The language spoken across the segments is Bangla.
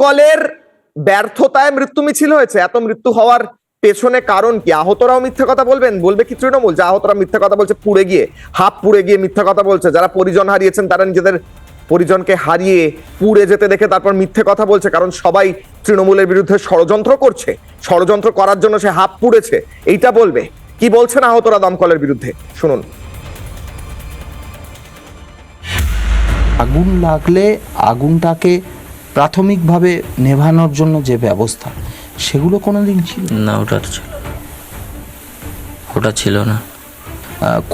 দমকলের ব্যর্থতায় মৃত্যু মিছিল হয়েছে। এত মৃত্যু হওয়ার পেছনে কারণ কি? আহতরাও মিথ্যা কথা বলবে কি তৃণমূল? যে আহতরা মিথ্যা কথা বলছে, পুড়ে গিয়ে হাফ পুড়ে গিয়ে মিথ্যা কথা বলছে। যারা পরিজন হারিয়েছেন তারা নিজেদের পরিজনকে হারিয়ে পুড়ে যেতে দেখে তারপর মিথ্যে কথা বলছে, কারণ সবাই তৃণমূলের বিরুদ্ধে ষড়যন্ত্র করছে, ষড়যন্ত্র করার জন্য সে হাফ পুড়েছে, এইটা বলবে। কি বলছেন আহতরা দমকলের বিরুদ্ধে, শুনুন। আগুন লাগলে আগুনটাকে প্রাথমিকভাবে নেভানোর জন্য যে ব্যবস্থা, সেগুলো কোনোদিন ছিল না? ওটা ছিল না।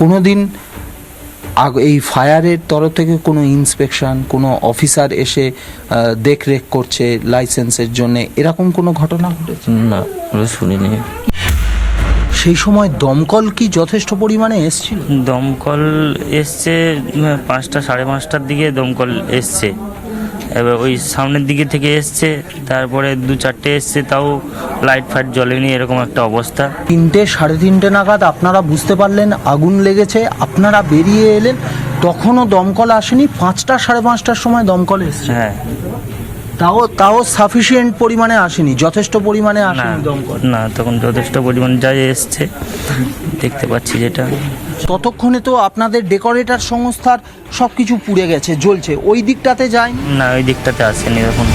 কোনোদিন এই ফায়ারের তরফ থেকে কোনো ইন্সপেকশন, কোনো অফিসার এসে দেখরেখ করছে লাইসেন্সের জন্য, এরকম কোনো ঘটনা ঘটেছে? না, ওটা শুনিনি। সেই সময় দমকল কি যথেষ্ট পরিমাণে এসছিল? দমকল এসছে 5টা, 5:30টার দিকে দমকল এসছে। এবার ওই সামনের দিকে থেকে এসছে, তারপরে 2-4টে এসছে, তাও লাইট ফাইট জ্বলেনি, এরকম একটা অবস্থা। 3টে, 3:30 নাগাদ আপনারা বুঝতে পারলেন আগুন লেগেছে, আপনারা বেরিয়ে এলেন, তখনও দমকল আসেনি। 5টা, 5:30টার সময় দমকল এসছে। হ্যাঁ, তাও সাফিসিয়েন্ট পরিমাণে আসেনি, যথেষ্ট পরিমাণে না আসেনি দমকল। না, তখন যথেষ্ট পরিমাণ যাই এসছে, দেখতে পাচ্ছি যেটা। ততক্ষণে তো আপনাদের ডেকোরেটর সংস্থার সবকিছু পুড়ে গেছে, জ্বলছে, ওই দিকটাতে যায়নি? না, ওই দিকটাতে আসেনি তখন।